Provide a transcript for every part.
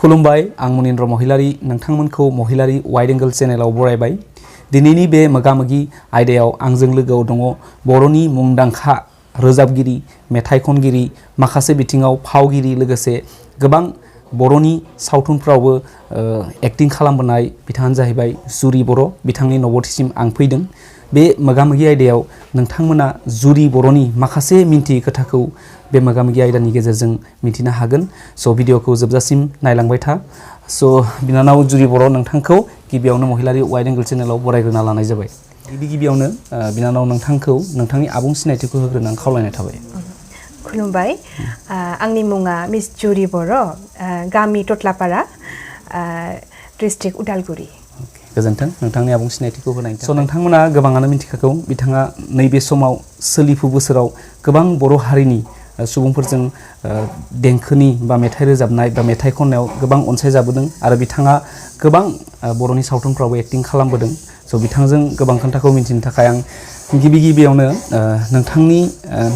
खुलुमबाय आं मुनिन्द्र महिलारी नोंथांमोनखौ महिलारी wide angle चेनेलाव बरायबाय दिनैनि बे मोगामोगि आयदायाव आंजों लोगोआव दङ बर'नि मुंदांखा रोजाबगिरि मेथाइ खनगिरि माखासे बिथिङाव फावगिरि लोगोसे गोबां बर'नि सावथुनफ्रावबो एक्टिं खालामबोनाय बिथाङानो जाहैबाय जुरि बर' बिथांनि नबथिसिम आं फैदों बे मोगामोगि आयदायाव नोंथांमोना जुरि बर'नि माखासे मिन्थियै खोथाखौ बे मोगामोगि आयदानि गेजेरजों मिथिनो हागोन स' भिडिअखौ जोबजासिम नायलांबाय था स' बिनानाव जुरि बर' नोंथांखौ गिबियावनो महिलारी वाइड एंगल चेनेलाव बरायग्रोना लानाय जाबाय गिबियावनो बिनानाव नोंथांखौ नोंथांनि आबुं सिनायथिखौ होग्रोनानै खावलायनाय थाबाय खुलुमबाय आंनि मुङा मिस जुरि बर' गामि टटलापारा डिस्ट्रिक्ट उदालगुरि गोजोन्थों नोंथांनि आबुं सिनायथिखौ होनायनि थाखाय स' नोंथांमोना गोबाङानो मिथिखागौ बिथाङा नैबे समाव सोलिफु बोसोराव गोबां बर' हारिनि सुबुंफोरजों देंखोनि बा मेथाइ रोजाबनाय बा मेथाइ खननायाव गोबां अनसायजाबोदों आरो बिथाङा गोबां बर'नि सावथुनफ्रावबो एक्टिं खालामबोदों स' बिथांजों गोबां खोथाखौ मिथिनो थाखाय आं गिबियावनो नोंथांनि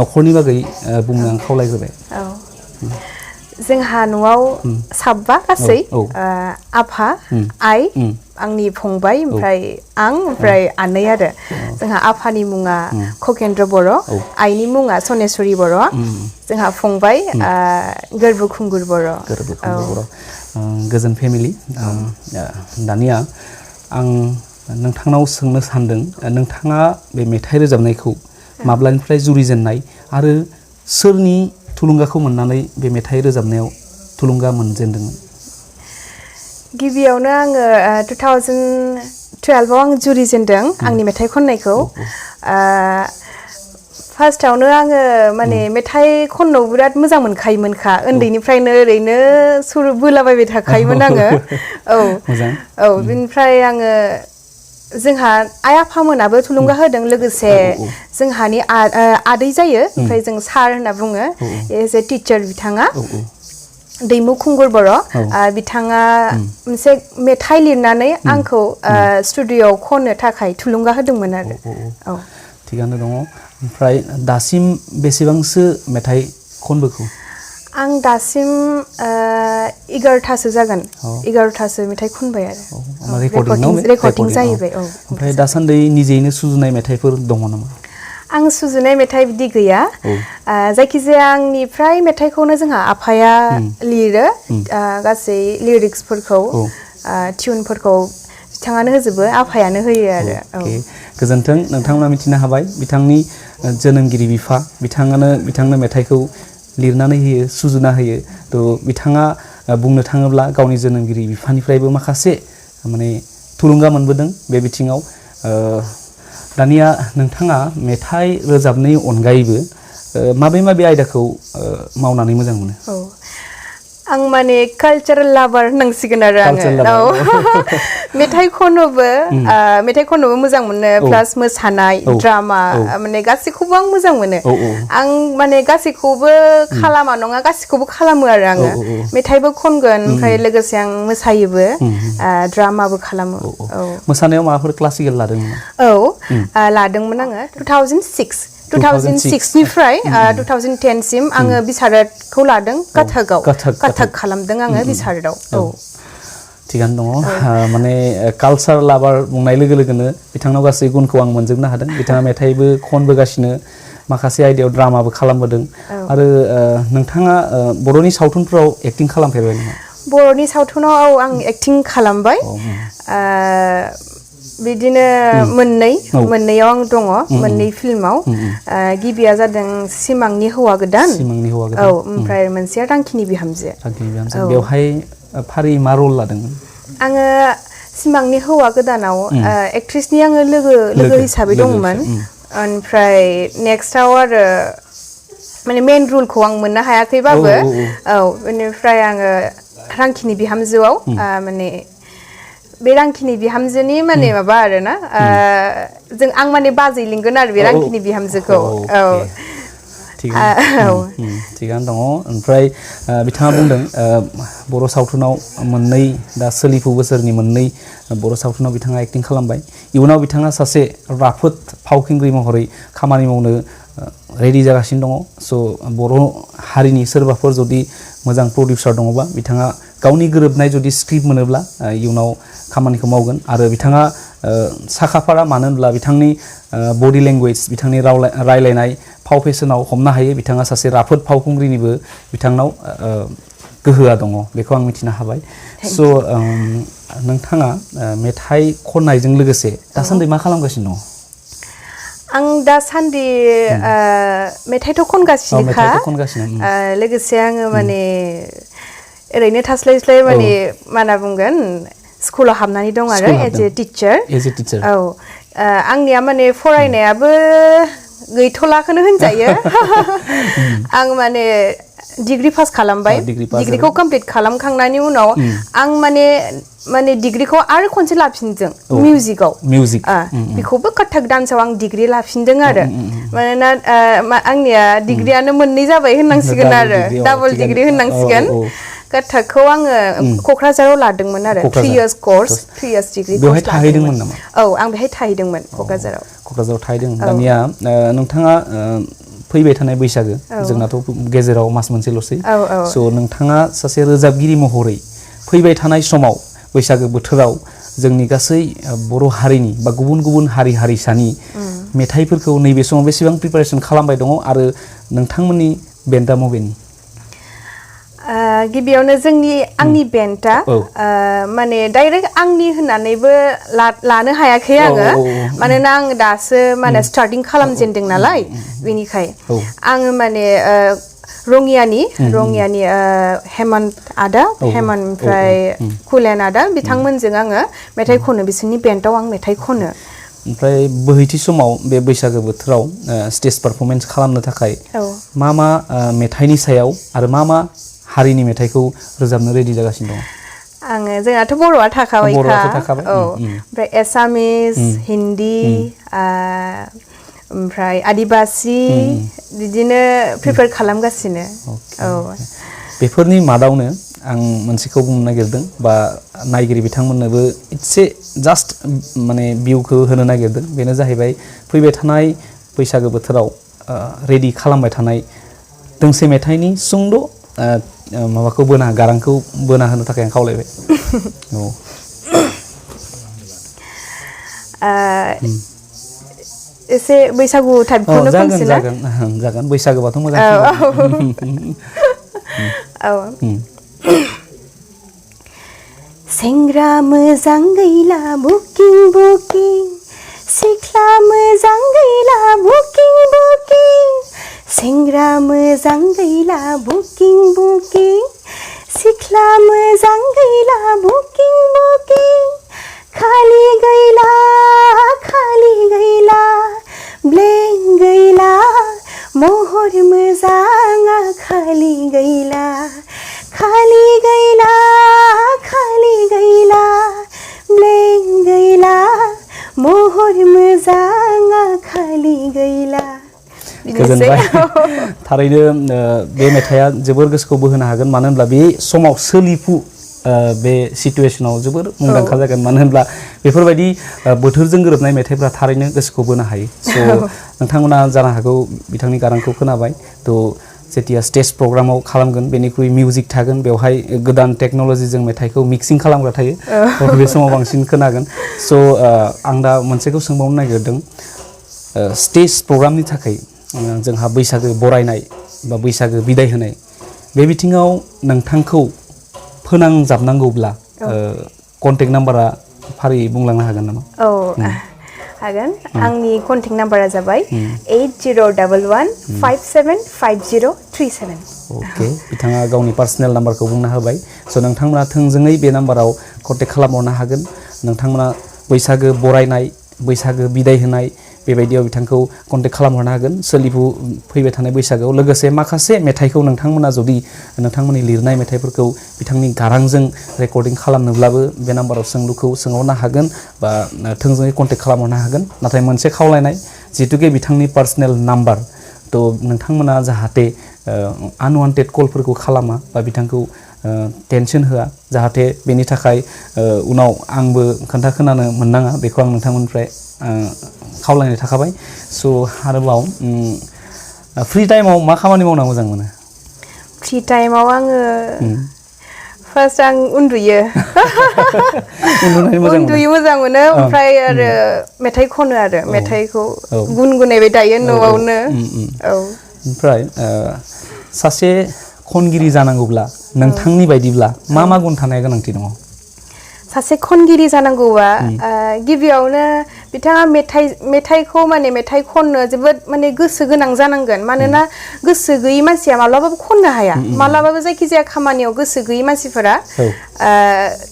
न'खरनि बागै बुंनो आं खावलायग्रोबाय जोंहा न'आव साबा गासै आफा आइ आंनि फंबाय ओमफ्राय आं ओमफ्राय आनै आरो जोंहा आफानि मुङा खगेन्द्र बर' आइनि मुङा सनेस्वरी बर' जोंहा फंबाय गोरबोखुंगुर बर' गोजोन फेमिलि दानिया आं नोंथांनाव सोंनो सानदों नोंथाङा बे मेथाइ रोजाबनायखौ माब्लानिफ्राय जुरिजेननाय आरो सोरनि थुलुंगाखौ मोननानै बे मेथाइ रोजाबनायाव थुलुंगा मोनजेनदोंमोन गिबियावनो आङो 2012आव आं जुरिजेनदों आंनि मेथाइ खननायखौ फार्स्टआवनो आङो माने मेथाइ खननो बिराद मोजां मोनखायोमोनखा उन्दैनिफ्रायनो ओरैनो सुर बोलाबायबाय थाखायोमोन आङो औ बिनिफ्राय आङो जोंहा आइ आफामोनाबो थुलुंगा होदों लोगोसे जोंहानि आदै जायो ओमफ्राय जों सार होनना बुङो एज ए टिचार बिथाङा दैमु खुंगुर बर' बिथाङा मोनसे मेथाइ लिरनानै आंखौ स्टुडिअ'आव खननो थाखाय थुलुंगा होदोंमोन आरो थिगानो दङ ओमफ्राय दासिम बेसेबांसो मेथाइ खनबोखो आं दासिम 11थासो जागोन 11थासो मेथाइ खनबाय आरो रेकर्डिं जाहैबाय ओमफ्राय दासान्दि निजेयैनो सुजुनाय मेथाइफोर दङ नामा आं सुजुनाय मेथाइ बिदि गैया जायखिजाया आंनिफ्राय मेथाइखौनो जोंहा आफाया लिरो गासै लिरिक्सफोरखौ टिउनफोरखौ बिथाङानो होजोबो आफायानो होयो आरो गोजोन्थों नोंथांमोना मिथिनो हाबाय बिथांनि जोनोमगिरि बिफा बिथाङानो बिथांनो मेथाइखौ लिरनानै होयो सुजुना होयो थ' बिथाङा बुंनो थाङोब्ला गावनि जोनोमगिरि बिफानिफ्रायबो माखासे माने थुलुंगा मोनबोदों बे बिथिङाव दानिया नोंथाङा मेथाइ रोजाबनायनि अनगायैबो माबे आयदाखौ मावनानै मोजां मोनो आं माने कालचारेल लाभार होननांसिगोन आरो आङो मेथाइ खननोबो मोजां मोनो प्लास मोसानाय ड्रामा माने गासैखौबो आं मोजां मोनो आं माने गासैखौबो खालामा नङा गासैखौबो खालामो आरो आङो मेथाइबो खनगोन ओमफ्राय लोगोसे आं मोसायोबो ड्रामाबो खालामो मोसानायाव माबाफोर क्लासिकेल लादोंमोन लादोंमोन आङो 2006निफ्राय 2010सिम आङो बिसारतखौ लादों कथक खालामदों आङो बिसारतआव थिगानो दङ माने कालचार लाभार बुंनाय लोगो लोगोनो बिथांनाव गासै गुनखौ आं मोनजोबनो हादों बिथाङा मेथाइबो खनबोगासिनो माखासे आयदायाव ड्रामाबो खालामबोदों आरो नोंथाङा बर'नि सावथुनफोराव एक्टिं खालामफेरबाय नामा बर'नि सावथुनाव आं एक्टिं खालामबाय बिदिनो मोननैयाव आं दङ मोननै फिल्माव गिबिया जादों सिमांनि हौवा गोदान ओमफ्राय मोनसेया रांखिनि बिहामजो बेवहाय फारि मा रल लादोंमोन आङो सिमांनि हौवा गोदानाव एक्ट्रेसनि आङो लोगो हिसाबै दंमोन ओमफ्राय नेक्स्टआव आरो माने मेन रलखौ आं मोननो हायाखैबाबो बेनिफ्राय आङो रांखिनि बिहामजोआव माने बे रांखिनि बिहामजोनि माने माबा आरोना आं माने बाजै लिंगोन आरो बे रांखिनि बिहामजोखौ थिगानो दङ ओमफ्राय बिथाङा बुंदों बर' सावथुनाव मोननै दा सोलिफु बोसोरनि मोननै बर' सावथुनाव बिथाङा एक्टिं खालामबाय इयुनाव बिथाङा सासे राफोद फावखुंग्रि महरै खामानि मावनो रेडि जागासिनो दङ स' बर' हारिनि सोरबाफोर जुदि मोजां प्रडिउसार दङबा बिथाङा गावनि गोरोबनाय जुदि स्क्रिप्ट मोनोब्ला इयुनाव खामानिखौ मावगोन आरो बिथाङा साखाफारा मानो होनब्ला बिथांनि बडि लेंगुवेज बिथांनि रायलायनाय फाव फेसनाव हमनो हायो बिथाङा सासे राफोद फावखुंग्रिनिबो बिथांनाव गोहोआ दङ बेखौ आं मिथिनो हाबाय स' नोंथाङा मेथाइ खननायजों लोगोसे दासान्दि मा खालामगासिनो दङ आं दासान्दि मेथाइथ' खनगासिनोखा लोगोसे आङो माने ओरैनो थास्लायस्लाय माने मा होनना बुंगोन स्कुलाव हाबनानै दं आरो एज ए टिचार औ आंनिया माने फरायनायाबो गैथ'लाखौनो होनजायो आं माने डिग्री पास खालामबाय डिग्रीखौ कमप्लिट खालामखांनायनि उनाव आं माने डिग्रीखौ आरो खनसे लाफिनदों मिउजिकआव बेखौबो कथक डान्सआव आं डिग्री लाफिनदों आरो मानोना आंनिया डिग्रीयानो मोननै जाबाय होननांसिगोन आरो डाबल डिग्री होननांसिगोन कथकखौ आङो क'क्राझाराव लादोंमोन आरो 3 years course 3 years डिग्री बेवहाय थाहैदोंमोन नामा औ आं बेहाय थाहैदोंमोन क'क्राझाराव थाहैदों दानिया नोंथाङा फैबाय थानाय बैसागो जोंनाथ' गेजेराव मास मोनसेल'सै स' नोंथाङा सासे रोजाबगिरि महरै फैबाय थानाय समाव बैसागो बोथोराव जोंनि गासै बर' हारिनि बा गुबुन गुबुन हारि हारिसानि मेथाइफोरखौ नैबे समाव बेसेबां प्रिपारेसन खालामबाय दङ आरो नोंथांमोननि बेन्डआ मबेनि गिबियावनो आंनि बेन्डआ माने डाइरेक्ट आंनि होननानैबो लानो हायाखै आङो मानोना आं दासो माने स्टार्टिं खालामजेनदों नालाय बेनिखाय आङो माने रङियानि हेमन्त आदा हेमन्त ओमफ्राय कुलेन आदा बिथांमोनजों आङो मेथाइ खनो बिसोरनि बेन्डआव आं मेथाइ खनो ओमफ्राय बोहैथि समाव बे बैसागो बोथोराव स्टेज पारफरमेन्स खालामनो थाखाय मा मेथाइनि सायाव आरो मा हारिनि मेथाइखौ रोजाबनो रेडि जागासिनो दङ आङो जोंनाथ' बर'आ थाखाबायखा ओमफ्राय एसामिस हिन्दी ओमफ्राय आदिबासि बिदिनो प्रिपेयार खालामगासिनो बेफोरनि मादावनो आं मोनसेखौ बुंनो नागिरदों बा नायगिरि बिथांमोननोबो एसे जास्ट माने भिउखौ होनो नागिरदों बेनो जाहैबाय फैबाय थानाय बैसागो बोथोराव रेडि खालामबाय थानाय दोंसे मेथाइनि सुंद' माबाखौ गारांखौ बोना होनो थाखाय आं खावलायबाय एसे बैसागु टाइपखौनो खनसै ना जागोन बैसागोबाथ' मोजां सेंग्रा मोजां गैला बुकिं बुकिं सिख्ला मोजां गैला बुकिं बुकिं सेंग्रा मोजां गैला बुकिं बुकिं सिख्ला मोजां गैला बुकिं बुकिं खालि गैला ब्लें गैला महर मोजाङा खालि गैला ब्लें गैला महर मोजाङा खालि गैला गोजोनबाय थारैनो बे मेथाइआ जोबोर गोसोखौ बोहोनो हागोन मानो होनब्ला बे समाव सोलिफु बे सिटुएशनाव जोबोर मुंदांखा जागोन मानो होनब्ला बेफोरबायदि बोथोरजों गोरोबनाय मेथाइफ्रा थारैनो गोसोखौ बोनो हायो स' नोंथांमोना जानो हागौ बिथांनि गारांखौ खोनाबाय थ' जेतिया स्टेज प्रग्रामाव खालामगोन बेनिख्रुइ मिउजिक थागोन बेवहाय गोदान टेक्न'लजिजों मेथाइखौ मिक्सिं खालामग्रा थायो बे समाव बांसिन खोनागोन स' आं दा मोनसेखौ सोंबावनो नागिरदों स्टेज प्रग्रामनि थाखाय जोंहा बैसागो बरायनाय बा बैसागो बिदाय होनाय बे बिथिङाव नोंथांखौ फोनांजाबनांगौब्ला कन्टेक्ट नाम्बारा फारियै बुंलांनो हागोन नामा हागोन आंनि कन्टेक्ट नाम्बारा जाबाय 8011575037 अके बिथाङा गावनि पार्सनेल नाम्बारखौ बुंना होबाय स' नोंथांमोना थोंजोङै बे नाम्बाराव कन्टेक्ट खालामहरनो हागोन नोंथांमोना बैसागो बरायनाय बैसागो बिदाय होनाय बेबायदियाव बिथांखौ कन्टेक्ट खालामहरनो हागोन सोलिफु फैबाय थानाय बैसागोआव लोगोसे माखासे मेथाइखौ नोंथांमोना जुदि नोंथांमोननि लिरनाय मेथाइफोरखौ बिथांनि गारांजों रेकर्डिं खालामनोब्लाबो बे नाम्बाराव सोंलुखौ सोंहरनो हागोन बा थोंजोङै कन्टेक्ट खालामहरनो हागोन नाथाय मोनसे खावलायनाय जिहेतुके बिथांनि पार्सनेल नाम्बार थ' नोंथांमोना जाहाथे आनवान्टेड कलफोरखौ खालामा बा बिथांखौ टेनसन होआ जाहाथे बेनि थाखाय उनाव आंबो खोन्था खोनानो मोननाङा बेखौ आं नोंथांमोननिफ्राय खावलायनाय थाखाबाय स' आरोबाव फ्रि टाइमाव मा खामानि मावना मोजां मोनो फ्रि टाइमाव आङो फार्स्ट आं उन्दुयो उन्दुयो मोजां मोनो ओमफ्राय आरो मेथाइ खनो आरो मेथाइखौ गुनगुनायबाय थायो न'आवनो औ ओमफ्राय सासे खनगिरि जानांगौब्ला नोंथांनि बायदिब्ला मा गुन थानाया गोनांथि दङ सासे खनगिरि जानांगौबा गिबियावनो बिथाङा मेथाइखौ माने मेथाइ खननो जोबोद माने गोसो गोनां जानांगोन मानोना गोसो गैयै मानसिया माब्लाबाबो खननो हाया माब्लाबाबो जायखिजाया खामानियाव गोसो गैयै मानसिफोरा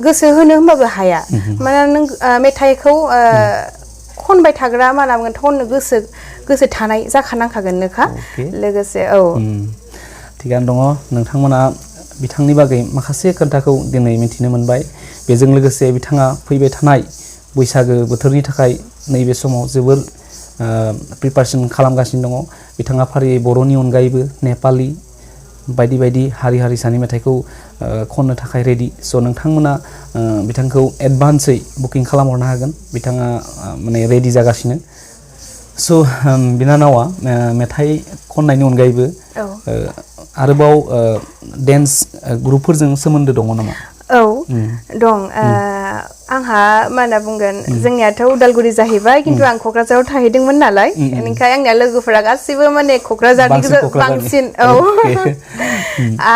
गोसो होनो होनबाबो हाया मानोना नों मेथाइखौ खनबाय थाग्रा मा होनना बुंगोन खननो गोसो थानाय जाखानांखागोननोखा लोगोसे औ थिगानो दङ नोंथांमोना बिथांनि बागै माखासे खोथाखौ दिनै मिथिनो मोनबाय बेजों लोगोसे बिथाङा फैबाय थानाय बैसागो बोथोरनि थाखाय नैबे समाव जोबोर प्रिपारेसन खालामगासिनो दङ बिथाङा फारियै बर'नि अनगायैबो नेपालि बायदि बायदि हारि हारिसानि मेथाइखौ खननो थाखाय रेडि स' नोंथांमोना बिथांखौ एडभान्सै बुकिं खालामहरनो हागोन बिथाङा माने रेडि जागासिनो स' बिनानावा मेथाइ खननायनि अनगायैबो आरोबाव डेन्स ग्रुपफोरजों सोमोन्दो दङ नामा औ दं आंहा मा होनना बुंगोन जोंनियाथ' उदालगुरि जाहैबाय खिन्थु आं क'क्राझाराव थाहैदोंमोन नालाय बेनिखाय आंनिया लोगोफोरा गासैबो माने क'क्राझारनि बांसिन औ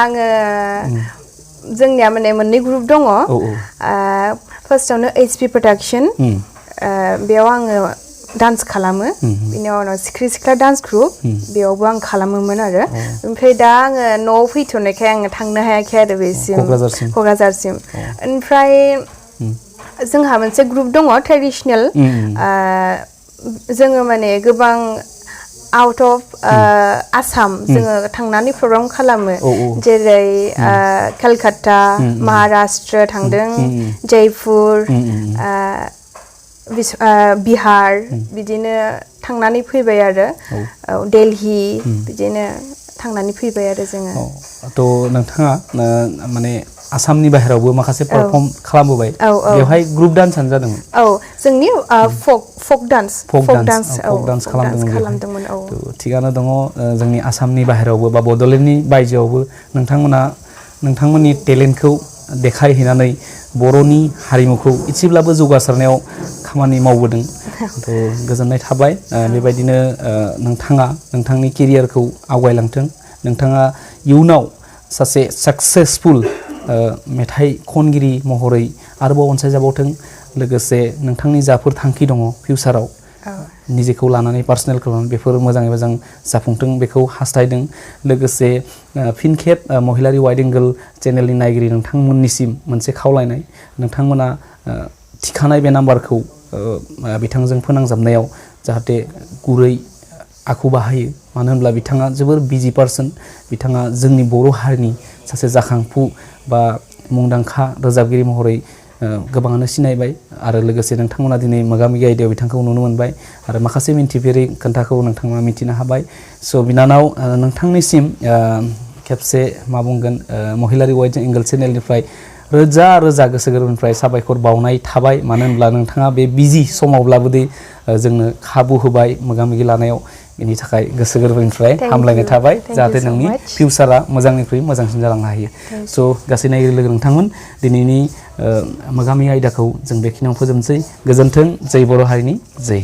आङो जोंनिया माने मोननै ग्रुप दङ फार्स्टआवनो HP प्रडाक्शन बेयाव आङो डान्स खालामो बिनि उनाव सिख्रि सिख्ला डान्स ग्रुप बेयावबो आं खालामोमोन आरो ओमफ्राय दा आङो न'आव फैथ'नायखाय आङो थांनो हायाखै आरो बेसिम क'क्राझारसिम ओमफ्राय जोंहा मोनसे ग्रुप दङ ट्रेडिसनेल जोङो माने गोबां आउट अफ आसाम जोङो थांनानै प्रग्राम खालामो जेरै कलकाता महाराष्ट्र थांदों जयपुर बिहार बिदिनो थांनानै फैबाय आरो दिल्ली बिदिनो थांनानै फैबाय आरो जोङो थ' नोंथाङा माने आसामनि बाहेरावबो माखासे पारफर्म खालामबोबाय बेवहाय ग्रुप डान्सआनो जादोंमोन औ जोंनि फक डान्स खालामदोंमोन औ थिगानो दङ जोंनि आसामनि बाहेरावबो बा बड'लेण्डनि बायजोआवबो नोंथांमोना नोंथांमोननि टेलेन्टखौ देखायहैनानै बर'नि हारिमुखौ एसेब्लाबो जौगासारनायाव खामानि मावबोदों थ' गोजोननाय थाबाय बेबायदिनो नोंथाङा नोंथांनि केरियारखौ आवगायलांथों नोंथाङा इयुनाव सासे साक्सेसफुल मेथाइ खनगिरि महरै आरोबाव अनसायजाबावथों लोगोसे नोंथांनि जाफोर थांखि दङ फिउचाराव निजेखौ लानानै पार्सनेल खालामनानै बेफोर मोजाङै मोजां जाफुंथों बेखौ हास्थायदों लोगोसे फिन खेब महिलारि वाइड एंगल चेनेलनि नायगिरि नोंथांमोननिसिम मोनसे खावलायनाय नोंथांमोना थिखानाय बे नाम्बारखौ बिथांजों फोनांजाबनायाव जाहाथे गुरै आखु बाहायो मानो होनब्ला बिथाङा जोबोर बिजि पार्सन बिथाङा जोंनि बर' हारिनि सासे जाखांफु बा मुंदांखा रोजाबगिरि महरै गोबाङानो सिनायबाय आरो लोगोसे नोंथांमोना दिनै मोगा मोगि आयदायाव बिथांखौ नुनो मोनबाय आरो माखासे मिन्थिफेरै खोन्थाखौ नोंथांमोना मिथिनो हाबाय स' बिनानाव नोंथांनिसिम खेबसे मा बुंगोन महिलारि वाइड एंगल चेनेलनिफ्राय रोजा रोजा गोसो गोरबोनिफ्राय साबायखर बावनाय थाबाय मानो होनब्ला नोंथाङा बे बिजि समावब्लाबो दे जोंनो खाबु होबाय मोगा मोगि लानायाव बेनि थाखाय गोसो गोरबोनिफ्राय हामलायनाय थाबाय जाहाथे नोंनि फिउचारा मोजांनिख्रुइ मोजांसिन जालांनो हायो स' गासै नायगिरि लोगो नोंथांमोन दिनैनि मोगा मोगि आयदाखौ जों बेखिनियाव फोजोबनोसै गोजोन्थों जै बर' हारिनि जै